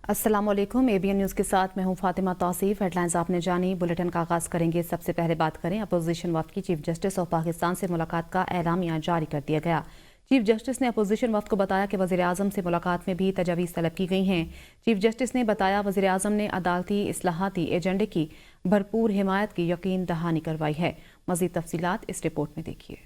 अस्सलाम वालेकुम। ABN news के साथ मैं हूं फातिमा तौसीफ। हेडलाइंस आपने जानी, बुलेटिन का आगाज़ करेंगे। सबसे पहले बात करें अपोजिशन वफ्द की। चीफ जस्टिस ऑफ पाकिस्तान से मुलाकात का एलामिया जारी कर दिया गया। चीफ जस्टिस ने अपोजिशन वफ्द को बताया कि वज़ीर आज़म से मुलाकात में भी तजावीज़ तलब की गई हैं। चीफ जस्टिस ने बताया वज़ीर आज़म ने अदालती इस्लाहाती एजेंडे की भरपूर हिमायत की यकीन दहानी करवाई है। मज़ीद तफसीलात इस रिपोर्ट में देखिए।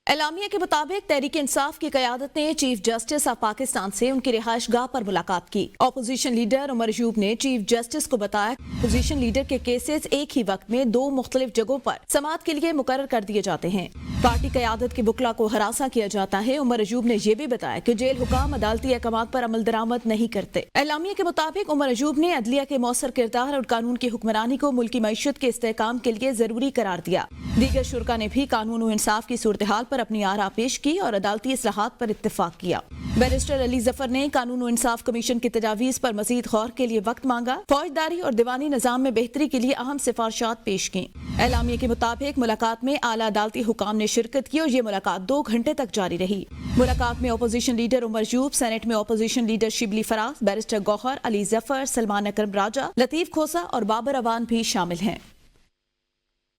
एलामिया के मुताबिक तहरीक इंसाफ की क़यादत ने चीफ जस्टिस ऑफ पाकिस्तान से उनकी रिहाइश गाह पर मुलाकात की। अपोजिशन लीडर उमर अयूब ने चीफ जस्टिस को बताया अपोजिशन लीडर के केसेस एक ही वक्त में दो मुख्तलिफ जगहों पर समाअत के लिए मुकर्रर कर दिए जाते हैं। पार्टी क़यादत के बुकला को हरासा किया जाता है। उमर अयूब ने यह भी बताया कि जेल हुकाम अदालती अहकामात पर अमल दरामद नहीं करते। एलामिया के मुताबिक उमर अयूब ने अदलिया के मौसर किरदार और कानून की हुक्मरानी को मुल्की मईशत के इस्तेहकाम के लिए जरूरी करार दिया। दीगर शुरा ने भी कानून और इंसाफ की सूरत हाल पर अपनी आरा पेश की और अदालती इस्लाहात पर इत्तेफाक किया। बैरिस्टर अली जफर ने कानून और इंसाफ कमीशन की तजावीज़ पर मजीद गौर के लिए वक्त मांगा। फौजदारी और दीवानी निजाम में बेहतरी के लिए अहम सिफारिशात पेश की। एलामिया के मुताबिक मुलाकात में आला अदालती हुकाम ने शिरकत की और ये मुलाकात 2 घंटे तक जारी रही। मुलाकात में opposition leader Umar Ayub, senate में opposition leader Shibli Faraz, barrister Gohar, Ali Zafar, Salman Akram Raja, Latif Khosa और बाबर अवान भी शामिल हैं।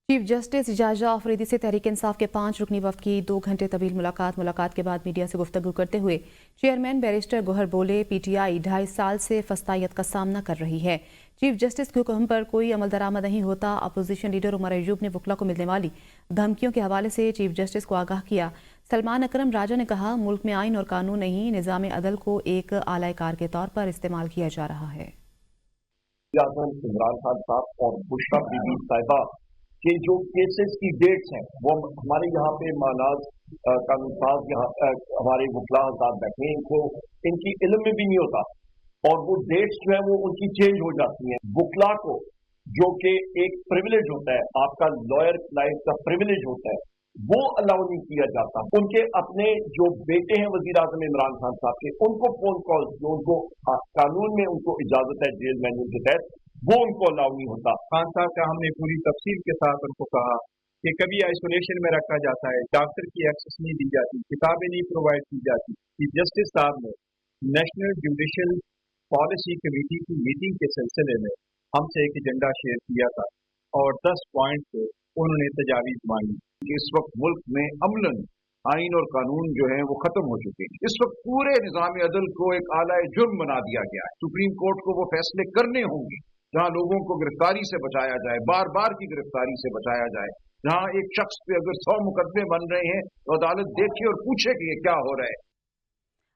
चीफ जस्टिस इजाजा अफरीदी से तहरीक इंसाफ के 5 रुकनी वफ्द की 2 घंटे तवील मुलाकात के बाद मीडिया से गुफ्तगू करते हुए चेयरमैन बैरिस्टर गोहर बोले, पीटीआई 2.5 साल से फस्तायत का सामना कर रही है। चीफ जस्टिस के हुक्म पर कोई अमल दरामद नहीं होता। अपोजिशन लीडर उमर अयूब ने वकला को मिलने वाली धमकियों के हवाले से चीफ जस्टिस को आगाह किया। सलमान अकरम राजा ने कहा, मुल्क में आइन और कानून नहीं, निज़ाम अदल को एक आला कार के तौर पर इस्तेमाल किया जा रहा है। इमरान खान साहब और बुशरा बीबी साहिबा के जो केसेस की डेट्स हैं वो हमारे यहाँ पे मानाज कानून साज यहाँ हमारे वकला आजाद बैठे हैं, इनको इनकी इल्म में भी नहीं होता और वो डेट्स जो है वो उनकी चेंज हो जाती हैं। वकला को जो कि एक प्रिविलेज होता है, आपका लॉयर क्लाइंट का प्रिविलेज होता है, वो अलाउ नहीं किया जाता। उनके अपने जो बेटे हैं वजीर आजम इमरान खान साहब के, उनको फोन कॉल जो उनको कानून में उनको इजाजत है जेल मैनुअल के तहत, वो उनको अलाउ नहीं होता। खान साहब का हमने पूरी तफसील के साथ उनको कहा कि कभी आइसोलेशन में रखा जाता है, डॉक्टर की एक्सेस नहीं दी जाती, किताबें नहीं प्रोवाइड की जाती। चीफ जस्टिस साहब ने नेशनल जुडिशल पॉलिसी कमेटी की मीटिंग के सिलसिले में हमसे एक एजेंडा शेयर किया था और 10 पॉइंट पे उन्होंने तजावीज़ मांगी। इस वक्त मुल्क में अमलन आइन और कानून जो है वो खत्म हो चुके हैं। इस वक्त पूरे निज़ाम अदल को एक आला जुर्म बना दिया गया है। सुप्रीम कोर्ट को वो फैसले करने होंगे जहां लोगों को गिरफ्तारी से बचाया जाए, बार बार की गिरफ्तारी से बचाया जाए। जहां एक शख्स पे अगर 100 मुकदमे बन रहे हैं तो अदालत देखे और पूछे कि ये क्या हो रहा है।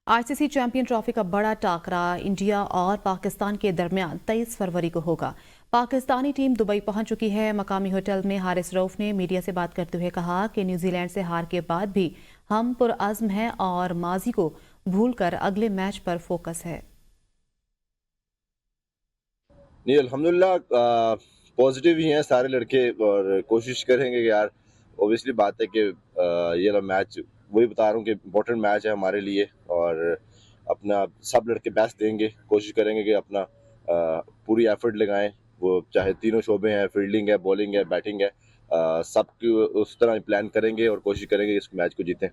आईसीसी चैंपियन ट्रॉफी का बड़ा टाकरा इंडिया और पाकिस्तान के दरमियान 23 फरवरी को होगा। पाकिस्तानी टीम दुबई पहुंच चुकी है। मकामी होटल में हारिस रऊफ ने मीडिया से बात करते हुए कहा कि न्यूजीलैंड से हार के बाद भी हम पुरअज़्म हैं और माजी को भूलकर अगले मैच पर फोकस है। नहीं, अल्हम्दुलिल्लाह पॉजिटिव ही हैं सारे लड़के और कोशिश करेंगे कि यार ओबियसली बात है कि ये ना मैच, वही बता रहा हूँ कि इम्पोर्टेंट मैच है हमारे लिए और अपना सब लड़के बेस्ट देंगे। कोशिश करेंगे कि अपना पूरी एफर्ट लगाएं, वो चाहे तीनों शोबे हैं, फील्डिंग है, बॉलिंग है, बैटिंग है, सब की उस तरह प्लान करेंगे और कोशिश करेंगे इस मैच को जीतें।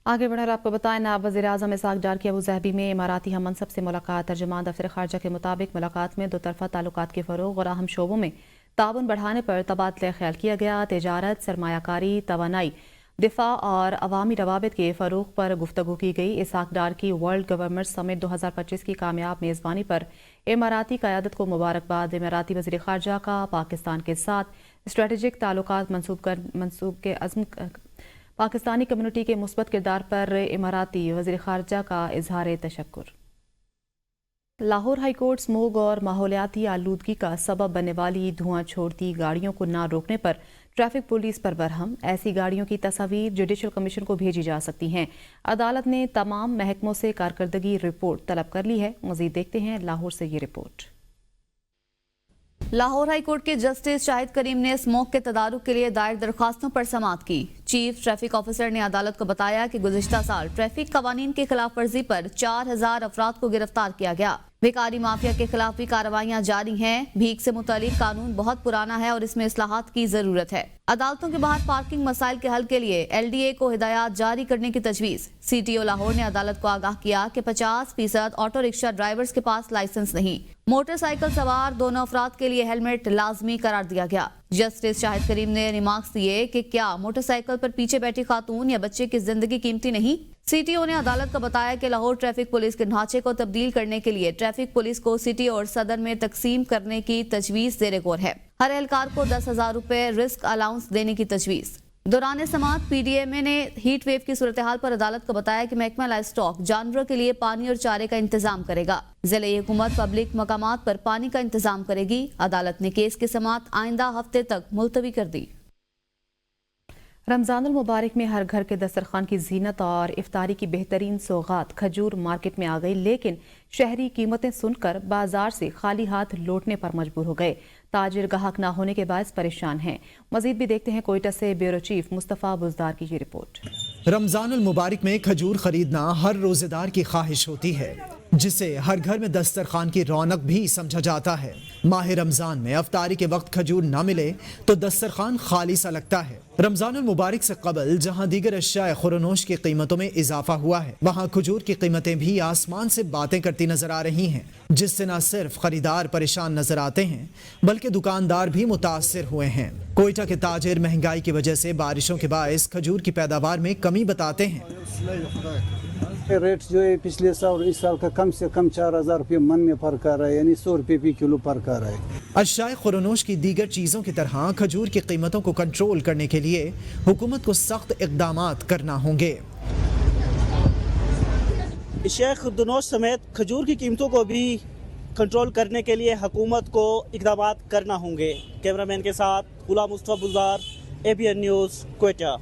आगे बढ़कर आपको बताएं, नायब वज़ीर आज़म इसहाक डार की अबू ज़हबी में इमाराती हम मनसब से मुलाकात। तर्जुमान दफ्तर खारजा के मुताबिक मुलाकात में 2 तरफ़ा ताल्लुकात के फ़रोग़ और अहम शोबों में ताउन बढ़ाने पर तबादला ख्याल किया गया। तिजारत, सरमायाकारी, तवानाई, दिफा और अवामी रवाबित के फ़रोग़ पर गुफ्तगू की गई। इसहाक डार की वर्ल्ड गवर्नमेंट समिट 2025 की कामयाब मेज़बानी पर इमाराती क़यादत को मुबारकबाद। इमाराती वज़ीर खारजा का पाकिस्तान के साथ स्ट्रेटेजिक ताल्लुकात मंसूब के अज़्म पाकिस्तानी कम्युनिटी के मुस्बत किरदार पर इमाराती वज़ीर खारजा का इजहार तशक्कुर। लाहौर हाईकोर्ट स्मोग और माहौलियाती आलूदगी का सबब बनने वाली धुआं छोड़ती गाड़ियों को न रोकने पर ट्रैफिक पुलिस पर बरहम। ऐसी गाड़ियों की तस्वीर जुडिशल कमीशन को भेजी जा सकती हैं। अदालत ने तमाम महकमों से कारकर्दगी रिपोर्ट तलब कर ली है। मज़ीद देखते हैं लाहौर से ये रिपोर्ट। लाहौर हाई कोर्ट के जस्टिस शाहिद करीम ने स्मोक के तदारुक के लिए दायर दरख्वास्तों पर समाअत की। चीफ ट्रैफिक ऑफिसर ने अदालत को बताया कि गुज़िश्ता साल ट्रैफिक कवानीन की खिलाफ वर्जी पर 4000 अफराद को गिरफ्तार किया गया। बेकारी माफिया के खिलाफ भी कार्रवाइयां जारी हैं। भीख से मुतालिक कानून बहुत पुराना है और इसमें इस्लाहात की जरूरत है। अदालतों के बाहर पार्किंग मसाइल के हल के लिए LDA को हिदायत जारी करने की तजवीज़। CTO लाहौर ने अदालत को आगाह किया कि 50% ऑटो रिक्शा ड्राइवर्स के पास लाइसेंस नहीं। मोटरसाइकिल सवार दोनों अफराद के लिए हेलमेट लाजमी करार दिया गया। जस्टिस शाहिद करीम ने रिमार्क्स दिए कि क्या मोटरसाइकिल पर पीछे बैठी खातून या बच्चे की जिंदगी कीमती नहीं। CTO ने अदालत को बताया कि लाहौर ट्रैफिक पुलिस के ढांचे को तब्दील करने के लिए ट्रैफिक पुलिस को सिटी और सदर में तकसीम करने की तजवीज़ ज़ेरे गौर है। हर एहलकार को 10,000 रुपए रिस्क अलाउंस देने की तजवीज़। दौरान समाअत PDMA ने हीट वेव की सूरत हाल पर अदालत को बताया कि महकमा लाइव स्टॉक जानवरों के लिए पानी और चारे का इंतजाम करेगा। ज़िले हुकूमत पब्लिक मकामात पर पानी का इंतजाम करेगी। अदालत ने केस की समाअत आइंदा हफ्ते तक मुलतवी कर दी। रमज़ानुल मुबारक में हर घर के दस्तरखान की जीनत और इफ्तारी की बेहतरीन सौगात खजूर मार्केट में आ गई, लेकिन शहरी कीमतें सुनकर बाजार से खाली हाथ लौटने पर मजबूर हो गए। ताजिर गाहक ना होने के बायस परेशान हैं। मजीद भी देखते हैं कोयटा से ब्यूरो चीफ मुस्तफ़ा बुज़दार की ये रिपोर्ट। रमज़ानुल मुबारक में खजूर खरीदना हर रोजेदार की ख्वाहिश होती है, जिसे हर घर में दस्तरखान की रौनक भी समझा जाता है। माह रमज़ान में अफ्तारी के वक्त खजूर न मिले तो दस्तरखान खाली सा लगता है। रमज़ानुल मुबारक से कबल जहां दीगर अशिया खुरनोश की कीमतों में इजाफा हुआ है, वहां खजूर की कीमतें भी आसमान से बातें करती नजर आ रही हैं, जिससे न सिर्फ खरीदार परेशान नजर आते हैं बल्कि दुकानदार भी मुतासिर हुए हैं। कोयटा के ताजिर महंगाई की वजह से बारिशों के बायस खजूर की पैदावार में कमी बताते हैं। रेट जो है पिछले साल और इस साल का कम से कम 4,000 रुपये मन में फर्क आ रहा है, यानी 100 रुपये फी किलो फर्क आ रहा है। अशिया खुरनोश की दीगर चीज़ों की तरह खजूर की कीमतों को कंट्रोल करने के लिए हुकूमत को सख्त इक़दामात करना होंगे। अशिया खुरनोश समेत खजूर की कीमतों को भी कंट्रोल करने के लिए हुकूमत को इक़दामात करना होंगे। कैमरामैन के साथ गुलाम मुस्तफ़ा बुज़दार, ABN न्यूज़, कोयटा।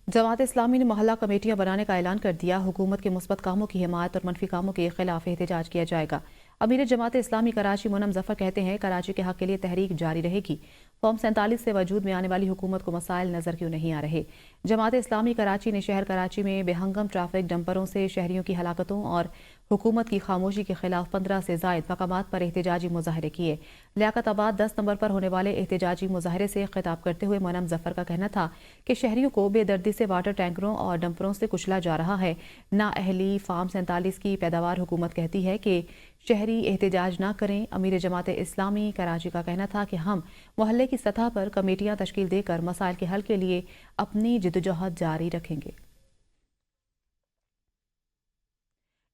जमात इस्लामी ने मोहल्ला कमेटियां बनाने का ऐलान कर दिया। हुकूमत के मुस्बत कामों की हिमायत और मनफी कामों के खिलाफ एहतजाज किया जाएगा। अमीर जमात इस्लामी कराची मुनम जफर कहते हैं कराची के हक के लिए तहरीक जारी रहेगी। फॉर्म 47 से वजूद में आने वाली हुकूमत को मसाइल नजर क्यों नहीं आ रहे। जमात इस्लामी कराची ने शहर कराची में बेहंगम ट्रैफिक डंपरों से शहरियों की हलाकतों और हुकूमत की खामोशी के खिलाफ 15 से जायद मकामात पर एहतजाजी मुजाहरे किए। लियाकताबाद 10 नंबर पर होने वाले एहतजाजी मुजाहरे से खिताब करते हुए मुनम जफर का कहना था कि शहरियों को बेदर्दी से वाटर टैंकरों और डंपरों से कुचला जा रहा है। नाअहली फार्म 47 की पैदावार हुकूमत कहती है कि शहरी एहतजाज ना करें। अमीर जमात इस्लामी कराची का कहना था कि हम मोहल्ले की सतह पर कमेटियां तश्कील देकर मसाइल के हल के लिए अपनी जिद्दोजहद जारी रखेंगे।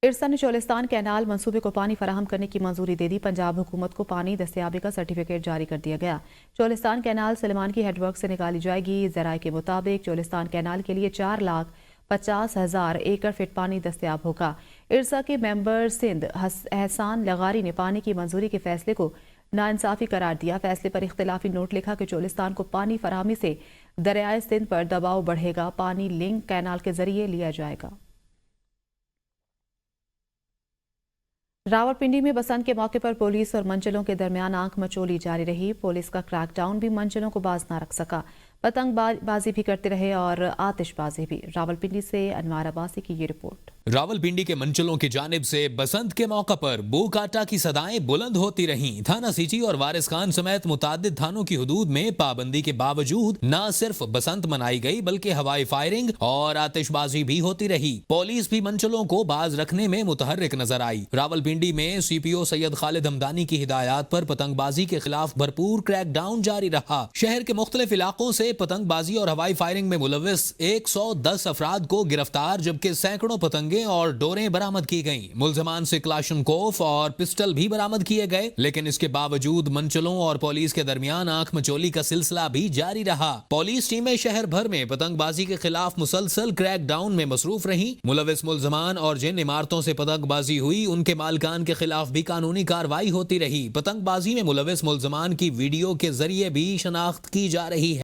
इरसा ने चोलिस्तान कैनाल मंसूबे को पानी फराहम करने की मंजूरी दे दी। पंजाब हुकूमत को पानी दस्तयाबी का सर्टिफिकेट जारी कर दिया गया। चोलिस्तान कैनाल सलेमान की हेडवर्क से निकाली जाएगी। ज़राए के मुताबिक चोलिस्तान कैनाल के लिए 4,50,000 एकड़ फिट पानी दस्तयाब होगा। इरसा के मेंबर सिंध एहसान लगारी ने पानी की मंजूरी के फैसले को नाइंसाफी करार दिया। फैसले पर इख्तिलाफी नोट लिखा कि चोलिस्तान को पानी फराहमी से दरियाए सिंध पर दबाव बढ़ेगा। पानी लिंक कैनाल के जरिए लिया जाएगा। रावलपिंडी में बसंत के मौके पर पुलिस और मंचलों के दरमियान आंख मचोली जारी रही। पुलिस का क्रैकडाउन भी मंचलों को बाज न रख सका। पतंगबाजी भी करते रहे और आतिशबाजी भी। रावलपिंडी से अनवार अब्बासी की ये रिपोर्ट। रावलपिंडी के मंचलों की जानिब से बसंत के मौका पर बू काटा की सदाएं बुलंद होती रहीं। थाना सीची और वारिस खान समेत मुतादिद थानों की हुदूद में पाबंदी के बावजूद न सिर्फ बसंत मनाई गई बल्कि हवाई फायरिंग और आतिशबाजी भी होती रही। पुलिस भी मंचलों को बाज रखने में मुतहर्रिक नजर आई। रावलपिंडी में CPO सैयद खालिद हमदानी की हिदायत पर पतंगबाजी के खिलाफ भरपूर क्रैकडाउन जारी रहा। शहर के मुख्तलिफ इलाकों से पतंगबाजी और हवाई फायरिंग में मुलविस 110 अफराद को गिरफ्तार, जबकि सैकड़ों पतंगे और डोरें बरामद की गईं। मुलजमान से क्लाशनकोफ और पिस्टल भी बरामद किए गए, लेकिन इसके बावजूद मंचलों और पुलिस के दरमियान आंख मचोली का सिलसिला भी जारी रहा। पुलिस टीमें शहर भर में पतंगबाजी के खिलाफ मुसलसल क्रैकडाउन में मसरूफ रहीं। मुलविस मुलजमान और जिन इमारतों से पतंगबाजी हुई उनके मालिकान के खिलाफ भी कानूनी कार्रवाई होती रही। पतंगबाजी में मुलविस मुलजमान की वीडियो के जरिए भी शनाख्त की जा रही है।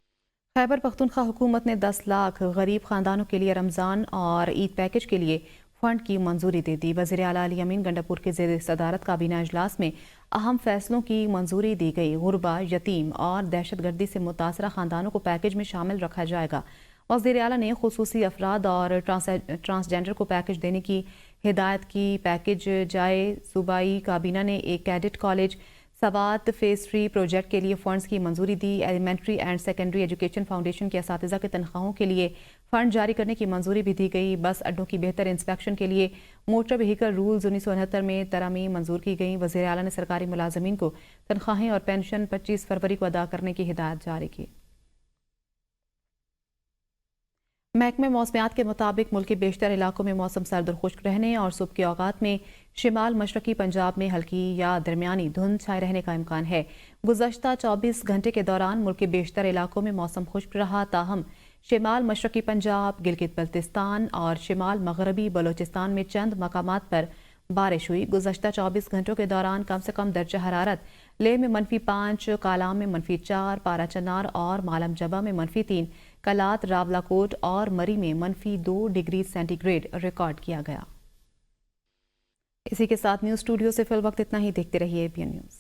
खैबर पख्तूनख्वा हुकूमत ने 10 लाख गरीब खानदानों के लिए रमज़ान और ईद पैकेज के लिए फंड की मंजूरी दे दी। वज़ीर आला अली अमीन गंडापुर के ज़ेर सदारत काबीना इजलास में अहम फैसलों की मंजूरी दी गई। गुरबा, यतीम और दहशतगर्दी से मुतासरा खानदानों को पैकेज में शामिल रखा जाएगा। वज़ीर आला ने खुसूसी अफराद और ट्रांसजेंडर को पैकेज देने की हिदायत की पैकेज जाए। सूबाई काबीना ने एक cadet college Swat phase 3 project के लिए फंड्स की मंजूरी दी। Elementary and secondary education foundation के असातिज़ा की तनख्वाहों के लिए फंड जारी करने की मंजूरी भी दी गई। बस अड्डों की बेहतर इंस्पेक्शन के लिए मोटर व्हीकल रूल्स 1969 में तरमीम मंजूर की गई। वज़ीर आला ने सरकारी मुलाजमीन को तनख्वाहें और पेंशन 25 फरवरी को अदा करने की हिदायत जारी की। महकमे मौसमियात के मुताबिक मुल्क के बेशतर इलाकों में मौसम सर्द और खुश्क रहने और सुबह के औकात में शिमाल मशरकी पंजाब में हल्की या दरमियानी धुंध छाए रहने का इम्कान है। गुज़श्ता 24 घंटे के दौरान मुल्क के बेशतर इलाकों में मौसम खुश्क रहा, ताहम शिमाल मशरकी पंजाब, गिलगित बल्तिस्तान और शिमाल मगरबी बलोचिस्तान में चंद मकामात पर बारिश हुई। गुज़श्ता 24 घंटों के दौरान कम से कम दर्जा हरारत लेह में -5, कालाम में -4, पारा चनार और मालम जबा में -3, कलात, रावलाकोट और मरी में -2 डिग्री सेंटीग्रेड रिकॉर्ड किया गया। इसी के साथ न्यूज़ स्टूडियो से फिल वक्त इतना ही। देखते रहिए ABN न्यूज़।